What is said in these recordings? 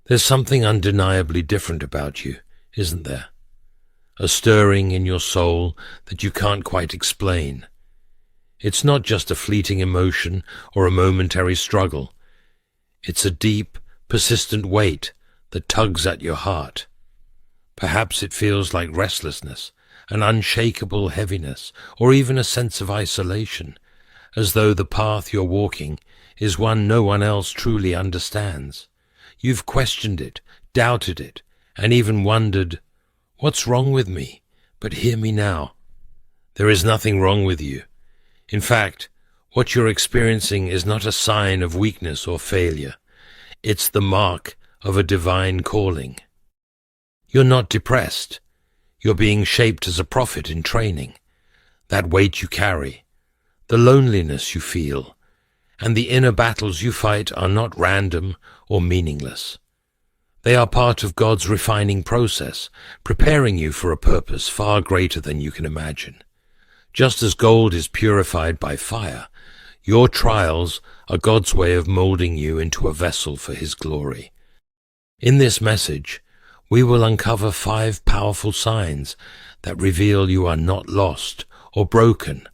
There's something undeniably different about you, isn't there? A stirring in your soul that you can't quite explain. It's not just a fleeting emotion or a momentary struggle. It's a deep, persistent weight that tugs at your heart. Perhaps it feels like restlessness, an unshakable heaviness, or even a sense of isolation, as though the path you're walking is one no one else truly understands. You've questioned it, doubted it, and even wondered, "What's wrong with me? But hear me now." There is nothing wrong with you. In fact, what you're experiencing is not a sign of weakness or failure. It's the mark of a divine calling. You're not depressed. You're being shaped as a prophet in training. That weight you carry, the loneliness you feel, and the inner battles you fight are not random or meaningless. They are part of God's refining process, preparing you for a purpose far greater than you can imagine. Just as gold is purified by fire, your trials are God's way of molding you into a vessel for His glory. In this message, we will uncover 5 powerful signs that reveal you are not lost or broken,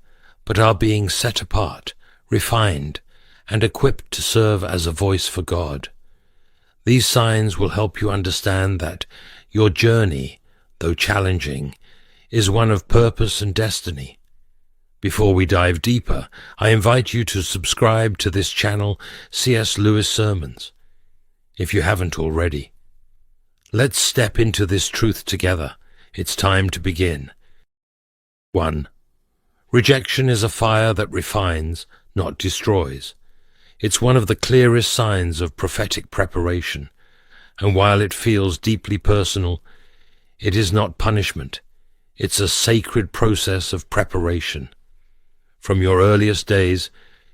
but are being set apart, refined, and equipped to serve as a voice for God. These signs will help you understand that your journey, though challenging, is one of purpose and destiny. Before we dive deeper, I invite you to subscribe to this channel, C.S Lewis Sermons, if you haven't already. Let's step into this truth together. It's time to begin. 1. Rejection is a fire that refines, not destroys. It's one of the clearest signs of prophetic preparation, and while it feels deeply personal, it is not punishment. It's a sacred process of preparation. From your earliest days,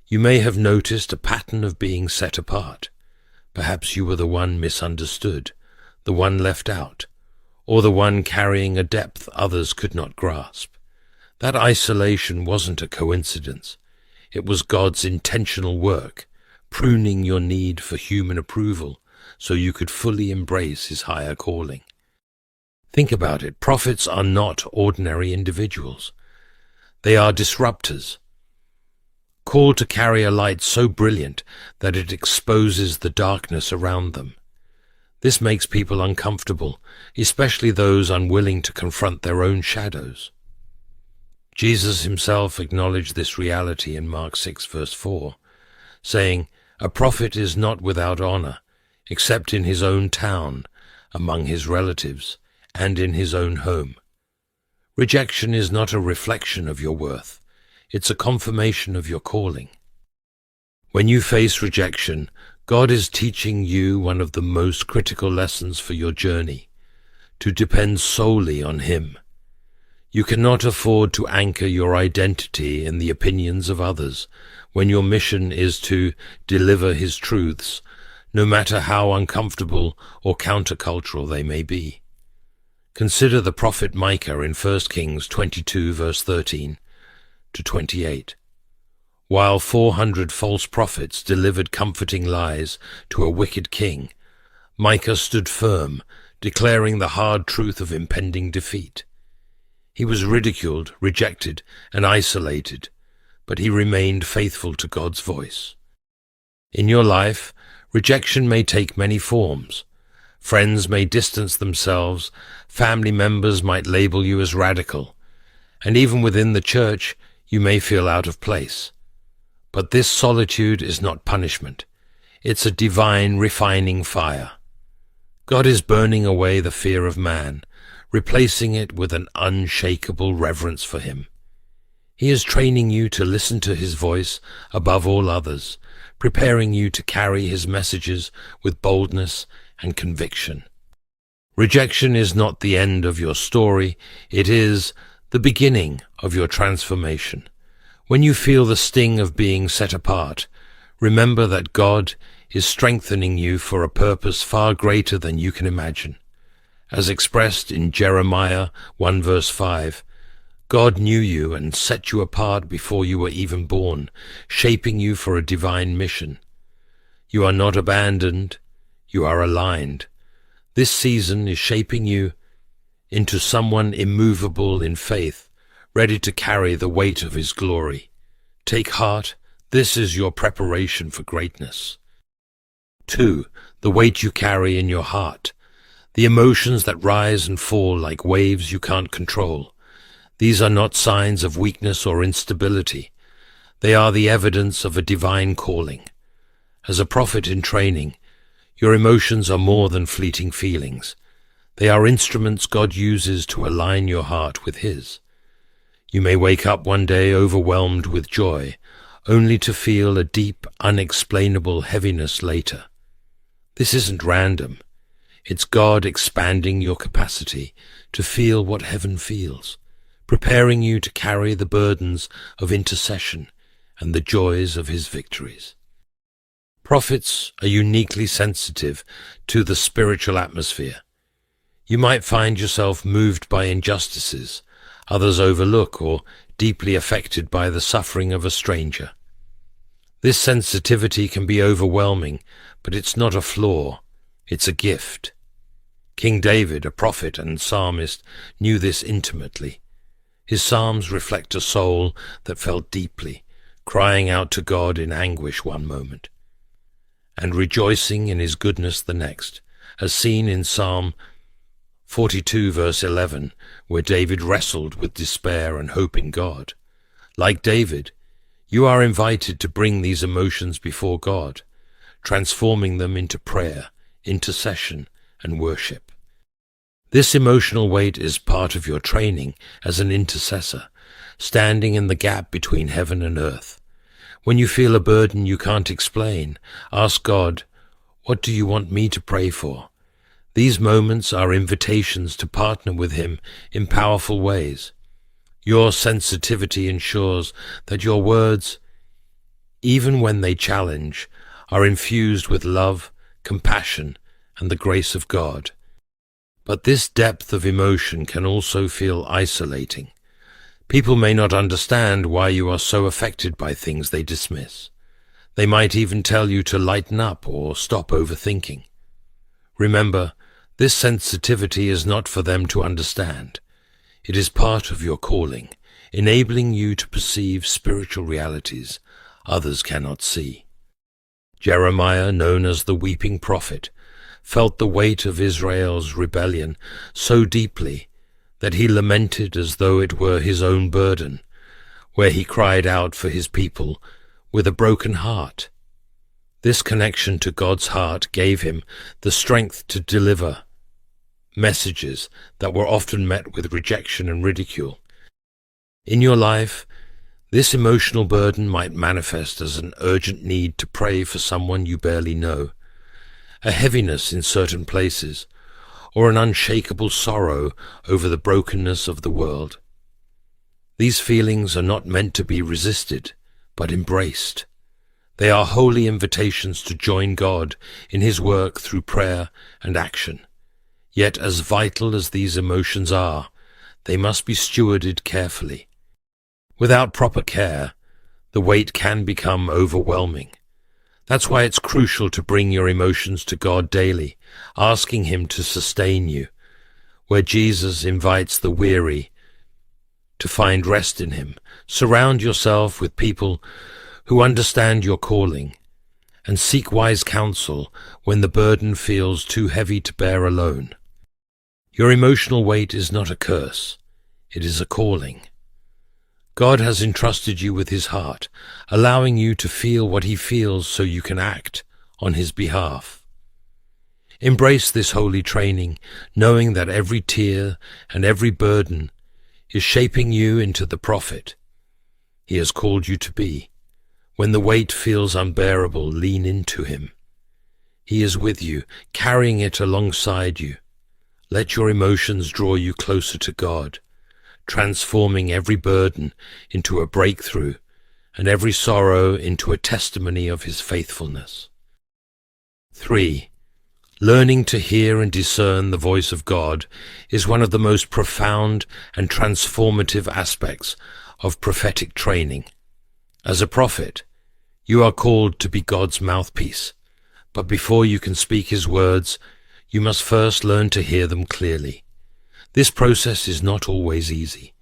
you may have noticed a pattern of being set apart. Perhaps you were the one misunderstood, the one left out, or the one carrying a depth others could not grasp. That isolation wasn't a coincidence. It was God's intentional work, pruning your need for human approval so you could fully embrace His higher calling. Think about it. Prophets are not ordinary individuals. They are disruptors, called to carry a light so brilliant that it exposes the darkness around them. This makes people uncomfortable, especially those unwilling to confront their own shadows. Jesus Himself acknowledged this reality in Mark 6 verse 4, saying, "A prophet is not without honor, except in his own town, among his relatives, and in his own home." Rejection is not a reflection of your worth. It's a confirmation of your calling. When you face rejection, God is teaching you one of the most critical lessons for your journey, to depend solely on Him. You cannot afford to anchor your identity in the opinions of others when your mission is to deliver His truths, no matter how uncomfortable or countercultural they may be. Consider the prophet Micah in 1 Kings 22 verse 13 to 28. While 400 false prophets delivered comforting lies to a wicked king, Micah stood firm, declaring the hard truth of impending defeat. He was ridiculed, rejected, and isolated, but he remained faithful to God's voice. In your life, rejection may take many forms. Friends may distance themselves, family members might label you as radical, and even within the church, you may feel out of place. But this solitude is not punishment. It's a divine refining fire. God is burning away the fear of man, replacing it with an unshakable reverence for Him. He is training you to listen to His voice above all others, preparing you to carry His messages with boldness and conviction. Rejection is not the end of your story, it is the beginning of your transformation. When you feel the sting of being set apart, remember that God is strengthening you for a purpose far greater than you can imagine. As expressed in Jeremiah 1 verse 5, God knew you and set you apart before you were even born, shaping you for a divine mission. You are not abandoned, You are aligned. This season is shaping you into someone immovable in faith, ready to carry the weight of his glory. Take heart. This is your preparation for greatness. 2. The weight you carry in your heart. The emotions that rise and fall like waves you can't control. These are not signs of weakness or instability. They are the evidence of a divine calling. As a prophet in training, your emotions are more than fleeting feelings. They are instruments God uses to align your heart with His. You may wake up one day overwhelmed with joy, only to feel a deep, unexplainable heaviness later. This isn't random. It's God expanding your capacity to feel what heaven feels, preparing you to carry the burdens of intercession and the joys of His victories. Prophets are uniquely sensitive to the spiritual atmosphere. You might find yourself moved by injustices others overlook or deeply affected by the suffering of a stranger. This sensitivity can be overwhelming, but it's not a flaw, it's a gift. King David, a prophet and psalmist, knew this intimately. His psalms reflect a soul that felt deeply, crying out to God in anguish one moment, and rejoicing in His goodness the next, as seen in Psalm 42 verse 11, where David wrestled with despair and hope in God. Like David, you are invited to bring these emotions before God, transforming them into prayer, intercession, and worship. This emotional weight is part of your training as an intercessor, standing in the gap between heaven and earth. When you feel a burden you can't explain, ask God, "What do you want me to pray for?" These moments are invitations to partner with Him in powerful ways. Your sensitivity ensures that your words, even when they challenge, are infused with love, compassion, and the grace of God. But this depth of emotion can also feel isolating. People may not understand why you are so affected by things they dismiss. They might even tell you to lighten up or stop overthinking. Remember, this sensitivity is not for them to understand. It is part of your calling, enabling you to perceive spiritual realities others cannot see. Jeremiah, known as the weeping prophet, felt the weight of Israel's rebellion so deeply that he lamented as though it were his own burden, where he cried out for his people with a broken heart. This connection to God's heart gave him the strength to deliver messages that were often met with rejection and ridicule. In your life, this emotional burden might manifest as an urgent need to pray for someone you barely know, a heaviness in certain places, or an unshakable sorrow over the brokenness of the world. These feelings are not meant to be resisted, but embraced. They are holy invitations to join God in His work through prayer and action. Yet as vital as these emotions are, they must be stewarded carefully. Without proper care, the weight can become overwhelming. That's why it's crucial to bring your emotions to God daily, asking Him to sustain you, where Jesus invites the weary to find rest in Him. Surround yourself with people who understand your calling, and seek wise counsel when the burden feels too heavy to bear alone. Your emotional weight is not a curse, it is a calling. God has entrusted you with His heart, allowing you to feel what He feels so you can act on His behalf. Embrace this holy training, knowing that every tear and every burden is shaping you into the prophet He has called you to be. When the weight feels unbearable, lean into Him. He is with you, carrying it alongside you. Let your emotions draw you closer to God, transforming every burden into a breakthrough and every sorrow into a testimony of His faithfulness. 3. Learning to hear and discern the voice of God is one of the most profound and transformative aspects of prophetic training. As a prophet, you are called to be God's mouthpiece, But before you can speak his words, you must first learn to hear them clearly. This process is not always easy.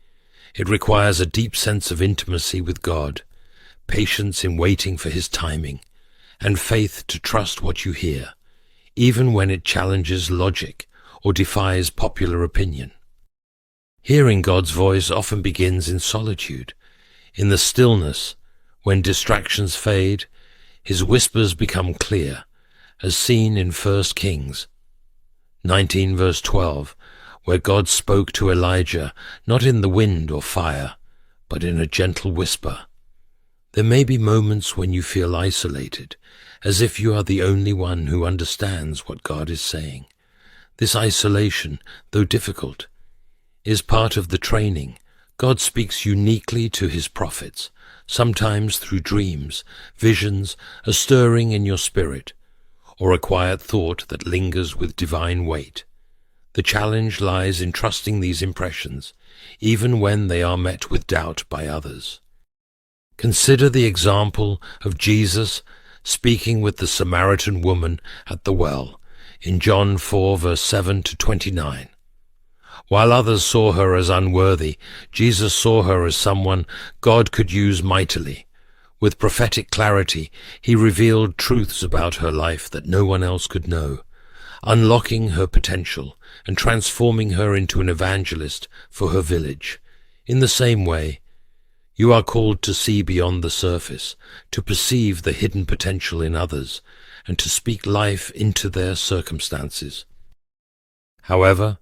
It requires a deep sense of intimacy with God, patience in waiting for his timing, and faith to trust what you hear, even when it challenges logic or defies popular opinion. Hearing God's voice often begins in solitude, in the stillness, when distractions fade. His whispers become clear, as seen in 1 Kings 19 verse 12, where God spoke to Elijah not in the wind or fire, but in a gentle whisper. There may be moments when you feel isolated, as if you are the only one who understands what God is saying. This isolation, though difficult, is part of the training. God speaks uniquely to his prophets, sometimes through dreams, visions, a stirring in your spirit, or a quiet thought that lingers with divine weight. The challenge lies in trusting these impressions, even when they are met with doubt by others. Consider the example of Jesus speaking with the Samaritan woman at the well in John 4 verse 7 to 29. While others saw her as unworthy, Jesus saw her as someone God could use mightily. With prophetic clarity, he revealed truths about her life that no one else could know, unlocking her potential and transforming her into an evangelist for her village. In the same way, you are called to see beyond the surface, to perceive the hidden potential in others, and to speak life into their circumstances. However,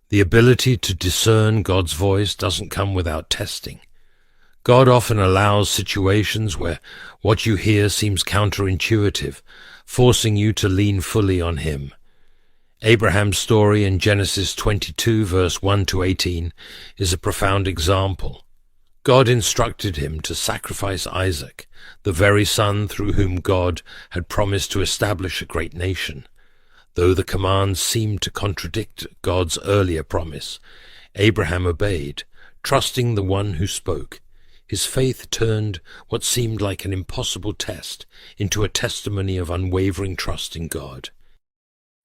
the ability to discern God's voice doesn't come without testing. God often allows situations where what you hear seems counterintuitive, forcing you to lean fully on him. Abraham's story in Genesis 22 verse 1 to 18 is a profound example. God instructed him to sacrifice Isaac, the very son through whom God had promised to establish a great nation. Though the command seemed to contradict God's earlier promise, Abraham obeyed, trusting the one who spoke. His faith turned what seemed like an impossible test into a testimony of unwavering trust in God.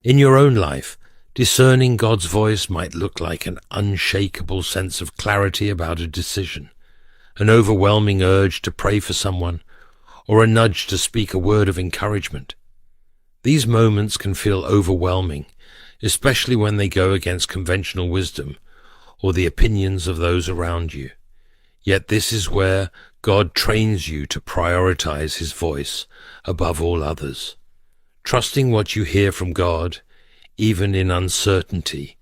In your own life, discerning God's voice might look like an unshakable sense of clarity about a decision, an overwhelming urge to pray for someone, or a nudge to speak a word of encouragement. These moments can feel overwhelming, especially when they go against conventional wisdom or the opinions of those around you. Yet this is where God trains you to prioritize his voice above all others. Trusting what you hear from God, even in uncertainty,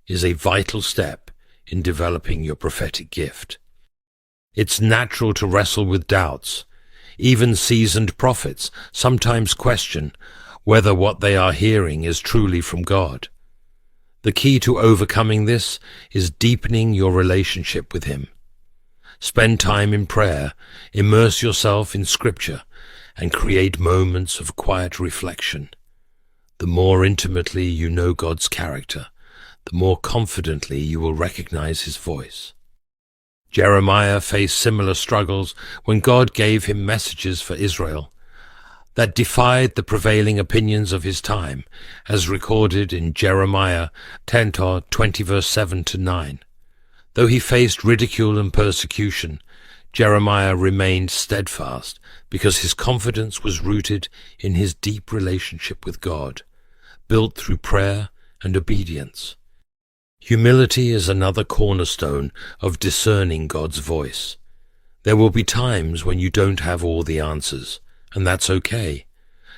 is a vital step in developing your prophetic gift. It's natural to wrestle with doubts. Even seasoned prophets sometimes question whether what they are hearing is truly from God. The key to overcoming this is deepening your relationship with him. Spend time in prayer, immerse yourself in Scripture, and create moments of quiet reflection. The more intimately you know God's character, the more confidently you will recognize his voice. Jeremiah faced similar struggles when God gave him messages for Israel that defied the prevailing opinions of his time, as recorded in Jeremiah 20 verse 7 to 9. Though he faced ridicule and persecution, Jeremiah remained steadfast because his confidence was rooted in his deep relationship with God, built through prayer and obedience. Humility is another cornerstone of discerning God's voice. There will be times when you don't have all the answers, and that's okay.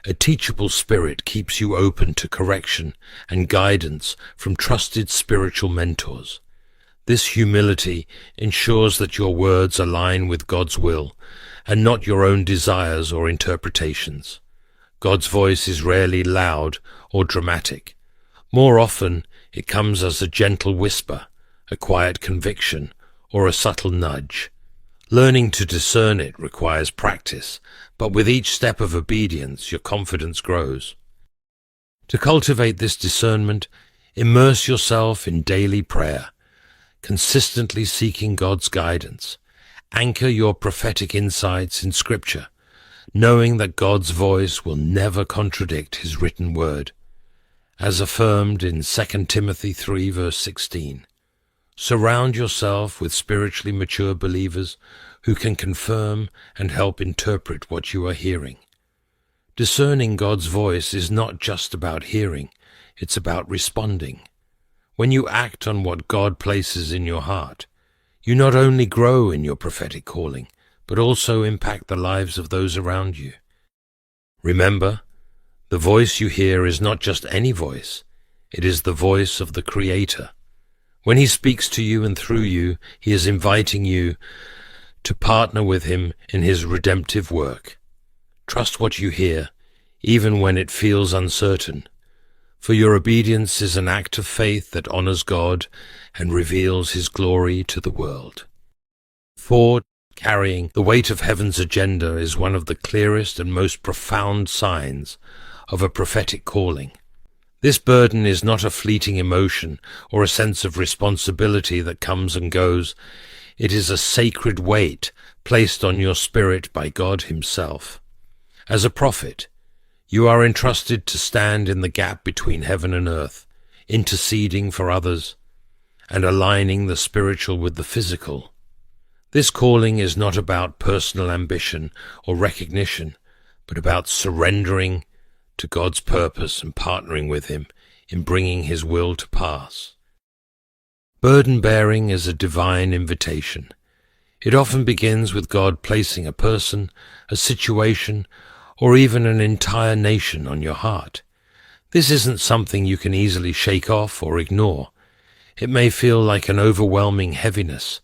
A teachable spirit keeps you open to correction and guidance from trusted spiritual mentors. This humility ensures that your words align with God's will and not your own desires or interpretations. God's voice is rarely loud or dramatic. More often, it comes as a gentle whisper, a quiet conviction, or a subtle nudge. Learning to discern it requires practice, but with each step of obedience, your confidence grows. To cultivate this discernment, immerse yourself in daily prayer, consistently seeking God's guidance. Anchor your prophetic insights in Scripture, knowing that God's voice will never contradict his written word, as affirmed in 2 Timothy 3 verse 16. Surround yourself with spiritually mature believers who can confirm and help interpret what you are hearing. Discerning God's voice is not just about hearing, it's about responding. When you act on what God places in your heart, you not only grow in your prophetic calling, but also impact the lives of those around you. Remember, the voice you hear is not just any voice, it is the voice of the Creator. When he speaks to you and through you, he is inviting you to partner with him in his redemptive work. Trust what you hear, even when it feels uncertain, for your obedience is an act of faith that honors God and reveals his glory to the world. 4. Carrying the weight of heaven's agenda is one of the clearest and most profound signs of a prophetic calling. This burden is not a fleeting emotion or a sense of responsibility that comes and goes. It is a sacred weight placed on your spirit by God himself. As a prophet, you are entrusted to stand in the gap between heaven and earth, interceding for others and aligning the spiritual with the physical. This calling is not about personal ambition or recognition, but about surrendering to God's purpose and partnering with him in bringing his will to pass. Burden-bearing is a divine invitation. It often begins with God placing a person, a situation, or even an entire nation on your heart. This isn't something you can easily shake off or ignore. It may feel like an overwhelming heaviness,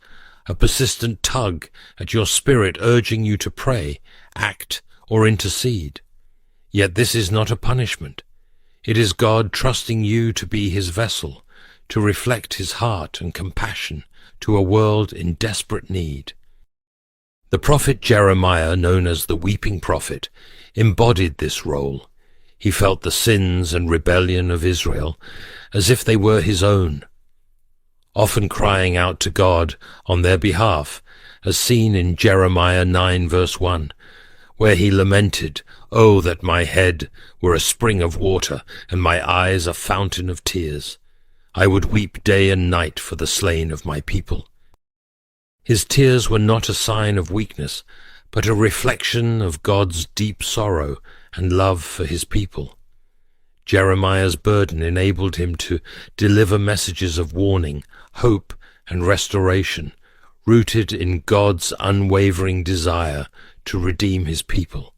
a persistent tug at your spirit urging you to pray, act, or intercede. Yet this is not a punishment. It is God trusting you to be his vessel, to reflect his heart and compassion to a world in desperate need. The prophet Jeremiah, known as the weeping prophet, embodied this role. He felt the sins and rebellion of Israel as if they were his own, often crying out to God on their behalf, as seen in Jeremiah 9 verse 1, where he lamented, "Oh, that my head were a spring of water, and my eyes a fountain of tears. I would weep day and night for the slain of my people." His tears were not a sign of weakness, but a reflection of God's deep sorrow and love for his people. Jeremiah's burden enabled him to deliver messages of warning, hope, and restoration, rooted in God's unwavering desire to redeem his people.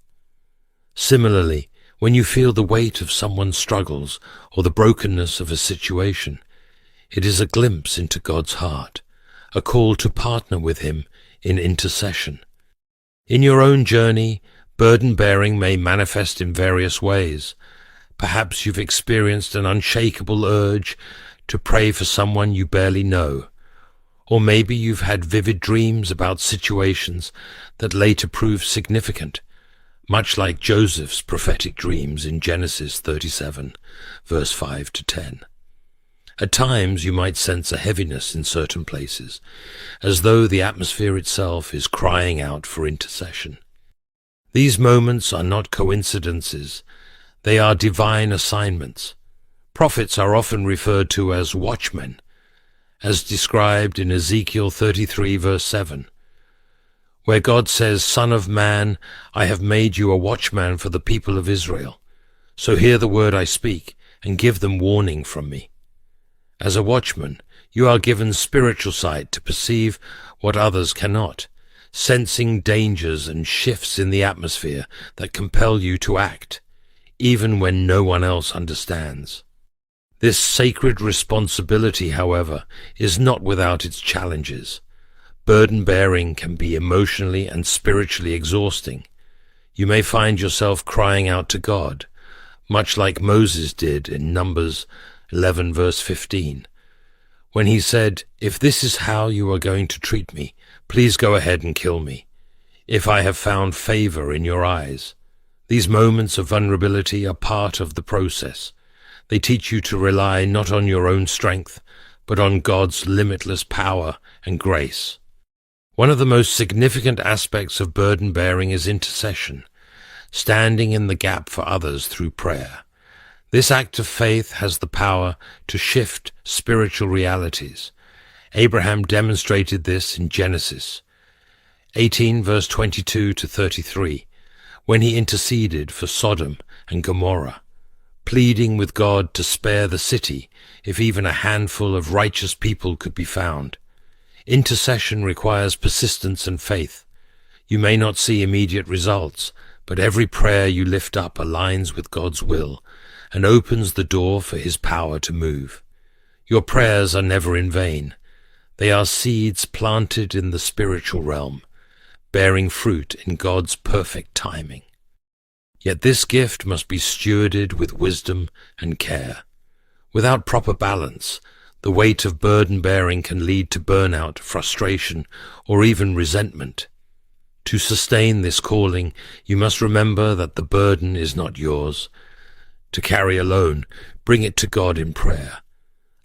Similarly, when you feel the weight of someone's struggles or the brokenness of a situation, it is a glimpse into God's heart, a call to partner with him in intercession. In your own journey, burden-bearing may manifest in various ways. Perhaps you've experienced an unshakable urge to pray for someone you barely know. Or maybe you've had vivid dreams about situations that later prove significant, much like Joseph's prophetic dreams in Genesis 37, verse 5 to 10. At times you might sense a heaviness in certain places, as though the atmosphere itself is crying out for intercession. These moments are not coincidences, they are divine assignments. Prophets are often referred to as watchmen, as described in Ezekiel 33 verse 7, where God says, "Son of man, I have made you a watchman for the people of Israel. So hear the word I speak, and give them warning from me." As a watchman, you are given spiritual sight to perceive what others cannot, sensing dangers and shifts in the atmosphere that compel you to act, even when no one else understands. This sacred responsibility, however, is not without its challenges. Burden-bearing can be emotionally and spiritually exhausting. You may find yourself crying out to God, much like Moses did in Numbers 11 verse 15, when he said, "If this is how you are going to treat me, please go ahead and kill me, if I have found favor in your eyes." These moments of vulnerability are part of the process. They teach you to rely not on your own strength, but on God's limitless power and grace. One of the most significant aspects of burden-bearing is intercession. standing in the gap for others through prayer. This act of faith has the power to shift spiritual realities. Abraham demonstrated this in Genesis 18 verse 22 to 33, when he interceded for Sodom and Gomorrah, pleading with God to spare the city if even a handful of righteous people could be found. Intercession requires persistence and faith. You may not see immediate results, but every prayer you lift up aligns with God's will and opens the door for His power to move. Your prayers are never in vain. They are seeds planted in the spiritual realm, bearing fruit in God's perfect timing. Yet this gift must be stewarded with wisdom and care. Without proper balance, the weight of burden-bearing can lead to burnout, frustration, or even resentment. To sustain this calling, you must remember that the burden is not yours to carry alone. Bring it to God in prayer,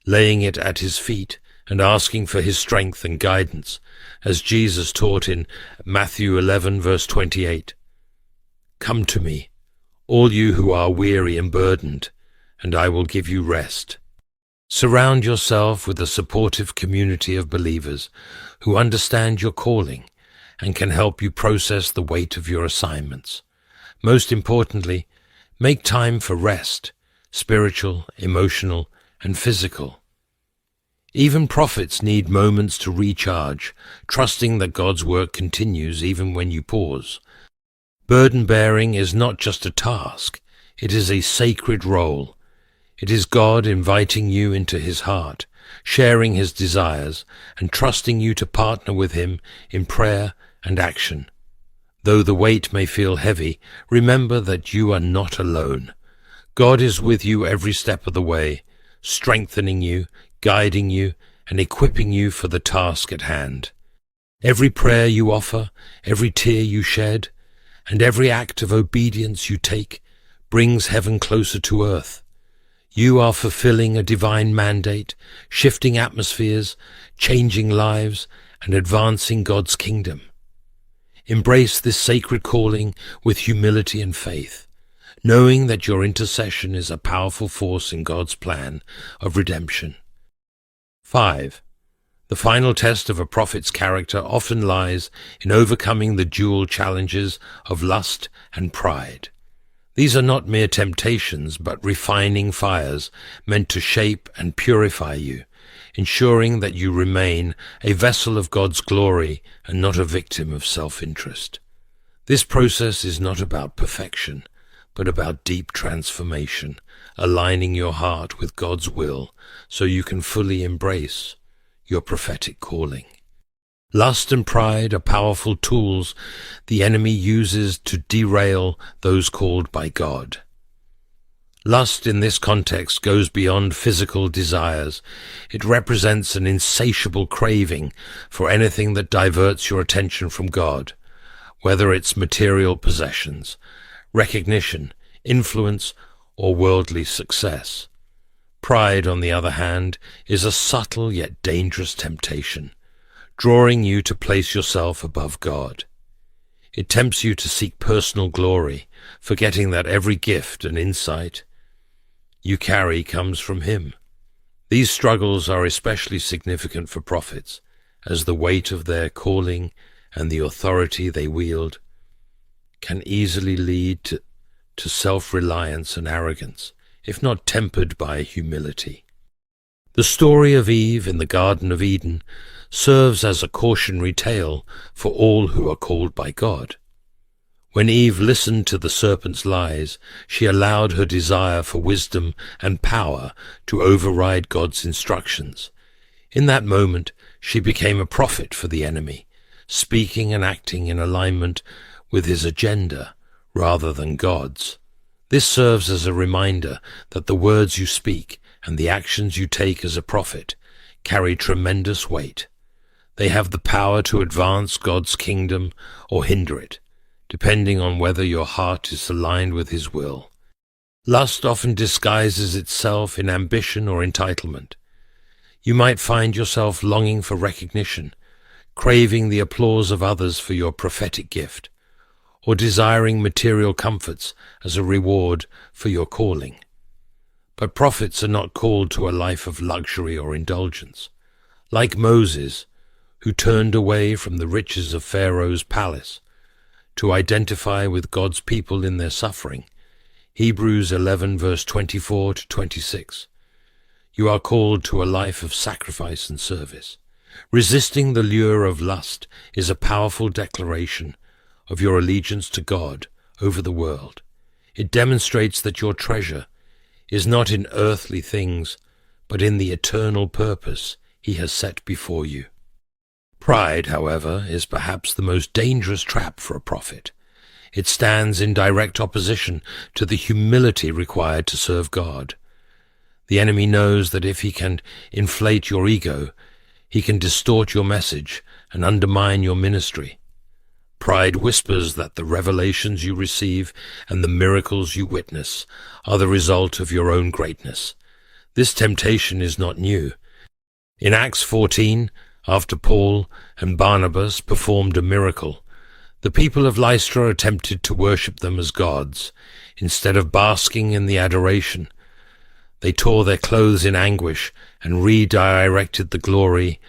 laying it at His feet and asking for His strength and guidance, as Jesus taught in Matthew 11 verse 28. Come to me, all you who are weary and burdened, and I will give you rest. Surround yourself with a supportive community of believers who understand your calling and can help you process the weight of your assignments. Most importantly, make time for rest, spiritual, emotional, and physical. Even prophets need moments to recharge, trusting that God's work continues even when you pause. Burden-bearing is not just a task, it is a sacred role. It is God inviting you into His heart, sharing His desires, and trusting you to partner with Him in prayer and action. Though the weight may feel heavy, remember that you are not alone. God is with you every step of the way, strengthening you, guiding you, and equipping you for the task at hand. Every prayer you offer, every tear you shed, and every act of obedience you take brings heaven closer to earth. You are fulfilling a divine mandate, shifting atmospheres, changing lives, and advancing God's kingdom. Embrace this sacred calling with humility and faith, knowing that your intercession is a powerful force in God's plan of redemption. 5. The final test of a prophet's character often lies in overcoming the dual challenges of lust and pride. These are not mere temptations, but refining fires meant to shape and purify you, ensuring that you remain a vessel of God's glory and not a victim of self-interest. This process is not about perfection, but about deep transformation, aligning your heart with God's will so you can fully embrace your prophetic calling. Lust and pride are powerful tools the enemy uses to derail those called by God. Lust in this context goes beyond physical desires. It represents an insatiable craving for anything that diverts your attention from God, whether it's material possessions, recognition, influence, or worldly success. Pride, on the other hand, is a subtle yet dangerous temptation, drawing you to place yourself above God. It tempts you to seek personal glory, forgetting that every gift and insight you carry comes from Him. These struggles are especially significant for prophets, as the weight of their calling and the authority they wield can easily lead to self-reliance and arrogance, if not tempered by humility. The story of Eve in the Garden of Eden serves as a cautionary tale for all who are called by God. When Eve listened to the serpent's lies, she allowed her desire for wisdom and power to override God's instructions. In that moment, she became a prophet for the enemy, speaking and acting in alignment with his agenda rather than God's. This serves as a reminder that the words you speak and the actions you take as a prophet carry tremendous weight. They have the power to advance God's kingdom or hinder it, depending on whether your heart is aligned with His will. Lust often disguises itself in ambition or entitlement. You might find yourself longing for recognition, craving the applause of others for your prophetic gift, or desiring material comforts as a reward for your calling. But prophets are not called to a life of luxury or indulgence. Like Moses, who turned away from the riches of Pharaoh's palace to identify with God's people in their suffering, Hebrews 11 verse 24 to 26. You are called to a life of sacrifice and service. Resisting the lure of lust is a powerful declaration of your allegiance to God over the world. It demonstrates that your treasure is not in earthly things, but in the eternal purpose He has set before you. Pride, however, is perhaps the most dangerous trap for a prophet. It stands in direct opposition to the humility required to serve God. The enemy knows that if he can inflate your ego, he can distort your message and undermine your ministry. Pride whispers that the revelations you receive and the miracles you witness are the result of your own greatness. This temptation is not new. In Acts 14, after Paul and Barnabas performed a miracle, the people of Lystra attempted to worship them as gods. Instead of basking in the adoration, they tore their clothes in anguish and redirected the glory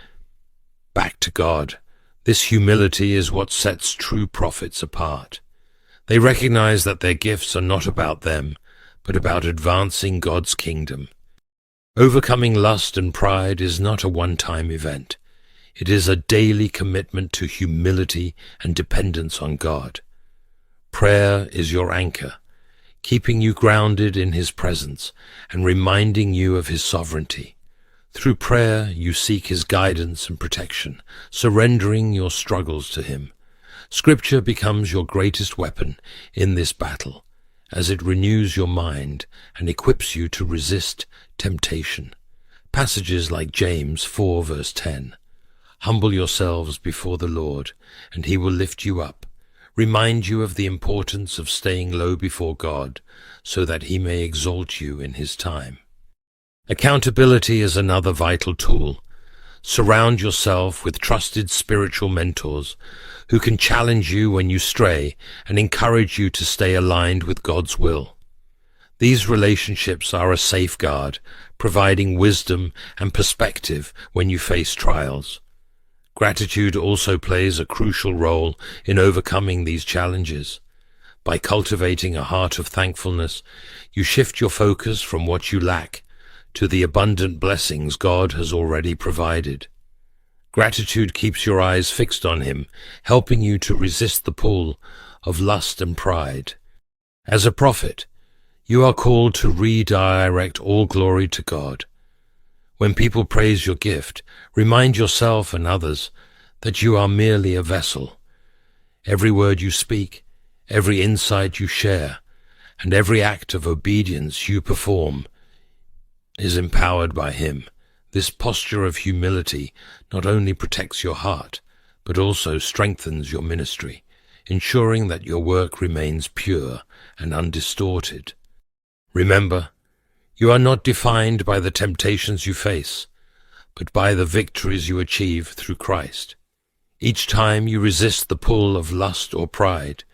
back to God. This humility is what sets true prophets apart. They recognize that their gifts are not about them, but about advancing God's kingdom. Overcoming lust and pride is not a one-time event. It is a daily commitment to humility and dependence on God. Prayer is your anchor, keeping you grounded in His presence and reminding you of His sovereignty. Through prayer, you seek His guidance and protection, surrendering your struggles to Him. Scripture becomes your greatest weapon in this battle, as it renews your mind and equips you to resist temptation. Passages like James 4 verse 10. Humble yourselves before the Lord, and He will lift you up. Remind you of the importance of staying low before God, so that He may exalt you in His time. Accountability is another vital tool. Surround yourself with trusted spiritual mentors who can challenge you when you stray and encourage you to stay aligned with God's will. These relationships are a safeguard, providing wisdom and perspective when you face trials. Gratitude also plays a crucial role in overcoming these challenges. By cultivating a heart of thankfulness, you shift your focus from what you lack to the abundant blessings God has already provided. Gratitude keeps your eyes fixed on Him, helping you to resist the pull of lust and pride. As a prophet, you are called to redirect all glory to God. When people praise your gift, remind yourself and others that you are merely a vessel. Every word you speak, every insight you share, and every act of obedience you perform is empowered by Him. This posture of humility not only protects your heart, but also strengthens your ministry, ensuring that your work remains pure and undistorted. Remember, you are not defined by the temptations you face, but by the victories you achieve through Christ. Each time you resist the pull of lust or pride,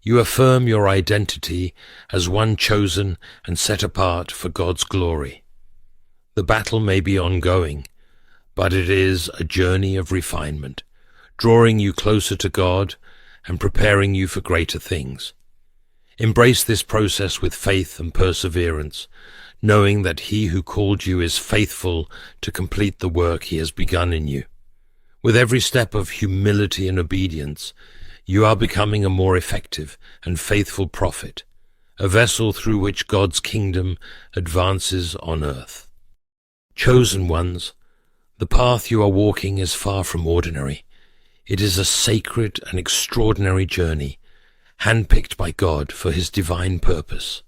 you affirm your identity as one chosen and set apart for God's glory. The battle may be ongoing, but it is a journey of refinement, drawing you closer to God and preparing you for greater things. Embrace this process with faith and perseverance, knowing that He who called you is faithful to complete the work He has begun in you. With every step of humility and obedience, you are becoming a more effective and faithful prophet, a vessel through which God's kingdom advances on earth. Chosen ones, the path you are walking is far from ordinary. It is a sacred and extraordinary journey, handpicked by God for His divine purpose.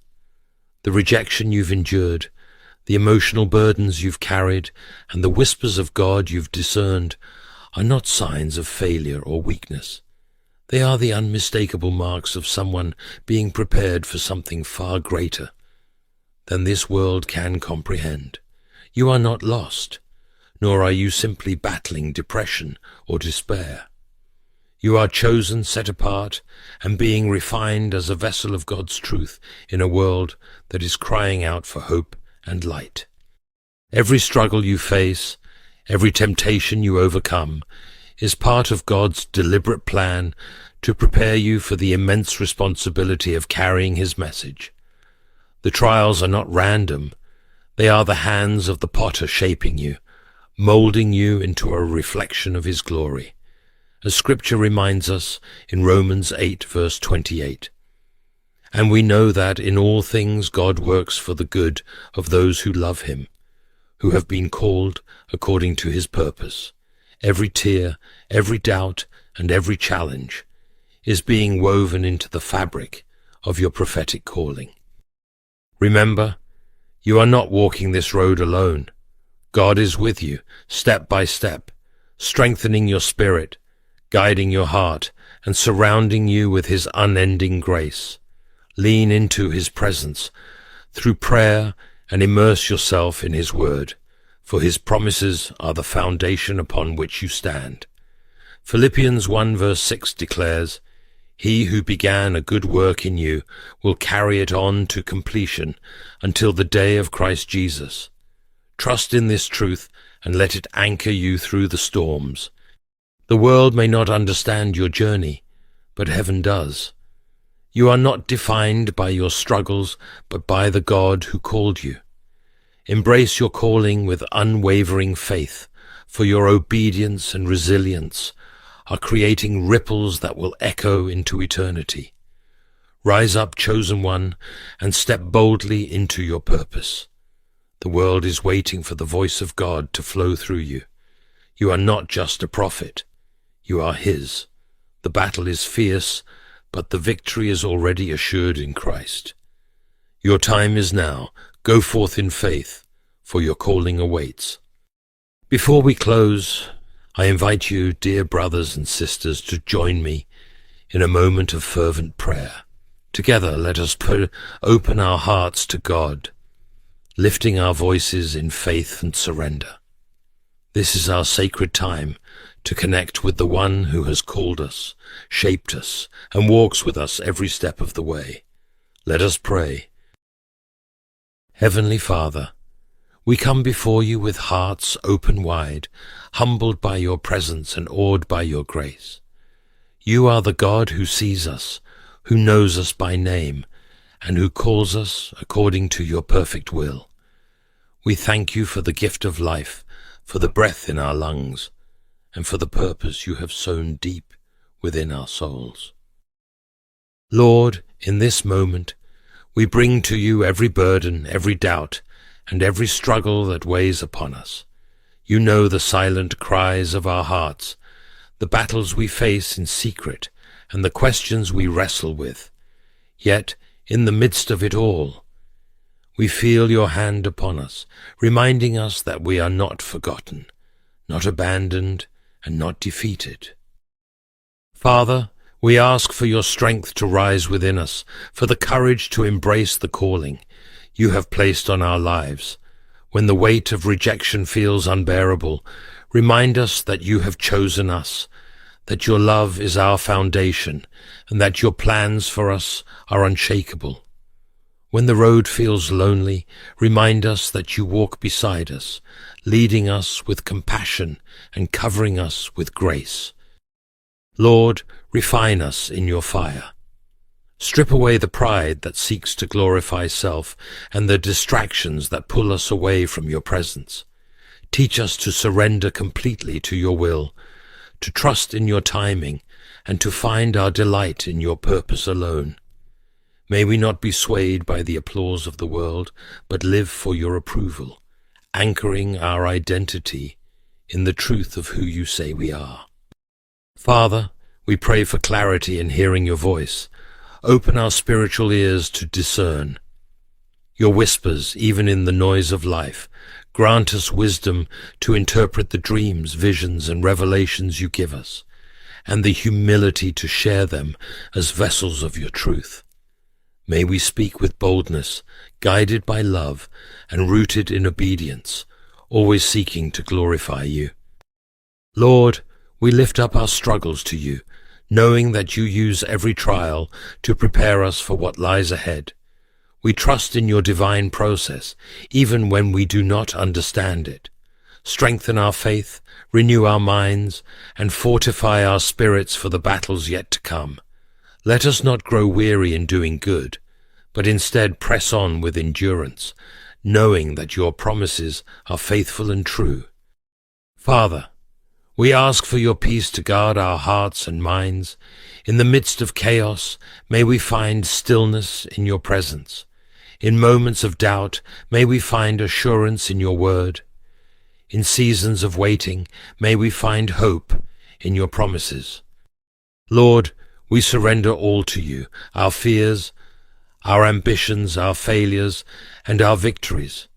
The rejection you've endured, the emotional burdens you've carried, and the whispers of God you've discerned are not signs of failure or weakness. They are the unmistakable marks of someone being prepared for something far greater than this world can comprehend. You are not lost, nor are you simply battling depression or despair. You are chosen, set apart, and being refined as a vessel of God's truth in a world that is crying out for hope and light. Every struggle you face, every temptation you overcome, is part of God's deliberate plan to prepare you for the immense responsibility of carrying His message. The trials are not random. They are the hands of the potter shaping you, molding you into a reflection of His glory, as Scripture reminds us in Romans 8, verse 28. And we know that in all things God works for the good of those who love Him, who have been called according to His purpose. Every tear, every doubt, and every challenge is being woven into the fabric of your prophetic calling. Remember, you are not walking this road alone. God is with you, step by step, strengthening your spirit, guiding your heart, and surrounding you with His unending grace. Lean into His presence through prayer and immerse yourself in His word, for His promises are the foundation upon which you stand. Philippians 1 verse 6 declares, "He who began a good work in you will carry it on to completion until the day of Christ Jesus." Trust in this truth and let it anchor you through the storms. The world may not understand your journey, but heaven does. You are not defined by your struggles, but by the God who called you. Embrace your calling with unwavering faith, for your obedience and resilience are creating ripples that will echo into eternity. Rise up, chosen one, and step boldly into your purpose. The world is waiting for the voice of God to flow through you. You are not just a prophet. You are His. The battle is fierce, but the victory is already assured in Christ. Your time is now. Go forth in faith, for your calling awaits. Before we close, I invite you, dear brothers and sisters, to join me in a moment of fervent prayer. Together, let us open our hearts to God, lifting our voices in faith and surrender. This is our sacred time to connect with the One who has called us, shaped us, and walks with us every step of the way. Let us pray. Heavenly Father, we come before you with hearts open wide, humbled by your presence and awed by your grace. You are the God who sees us, who knows us by name, and who calls us according to your perfect will. We thank you for the gift of life, for the breath in our lungs, and for the purpose you have sown deep within our souls. Lord, in this moment, we bring to you every burden, every doubt, and every struggle that weighs upon us. You know the silent cries of our hearts, the battles we face in secret, and the questions we wrestle with. Yet, in the midst of it all, we feel your hand upon us, reminding us that we are not forgotten, not abandoned, and not defeated. Father, we ask for your strength to rise within us, for the courage to embrace the calling you have placed on our lives. When the weight of rejection feels unbearable, remind us that you have chosen us, that your love is our foundation, and that your plans for us are unshakable. When the road feels lonely, remind us that you walk beside us, leading us with compassion and covering us with grace. Lord, refine us in your fire. Strip away the pride that seeks to glorify self and the distractions that pull us away from your presence. Teach us to surrender completely to your will, to trust in your timing, and to find our delight in your purpose alone. May we not be swayed by the applause of the world, but live for your approval, anchoring our identity in the truth of who you say we are. Father, we pray for clarity in hearing your voice. Open our spiritual ears to discern your whispers, even in the noise of life. Grant us wisdom to interpret the dreams, visions, and revelations you give us, and the humility to share them as vessels of your truth. May we speak with boldness, guided by love and rooted in obedience, always seeking to glorify you. Lord, we lift up our struggles to you, knowing that you use every trial to prepare us for what lies ahead. We trust in your divine process, even when we do not understand it. Strengthen our faith, renew our minds, and fortify our spirits for the battles yet to come. Let us not grow weary in doing good, but instead press on with endurance, knowing that your promises are faithful and true. Father, we ask for your peace to guard our hearts and minds. In the midst of chaos, may we find stillness in your presence. In moments of doubt, may we find assurance in your word. In seasons of waiting, may we find hope in your promises. Lord, we surrender all to you, our fears, our ambitions, our failures, and our victories.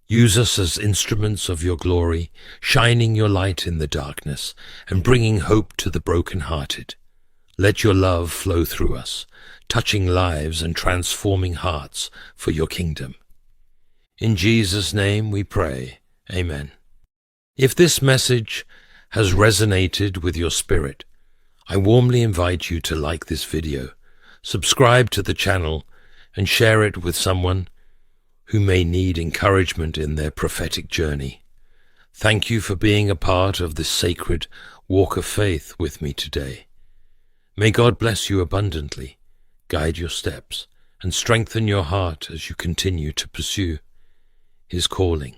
Use us as instruments of your glory, shining your light in the darkness and bringing hope to the broken-hearted. Let your love flow through us, touching lives and transforming hearts for your kingdom. In Jesus' name we pray. Amen. If this message has resonated with your spirit, I warmly invite you to like this video, subscribe to the channel, and share it with someone who may need encouragement in their prophetic journey. Thank you for being a part of this sacred walk of faith with me today. May God bless you abundantly, guide your steps, and strengthen your heart as you continue to pursue His calling.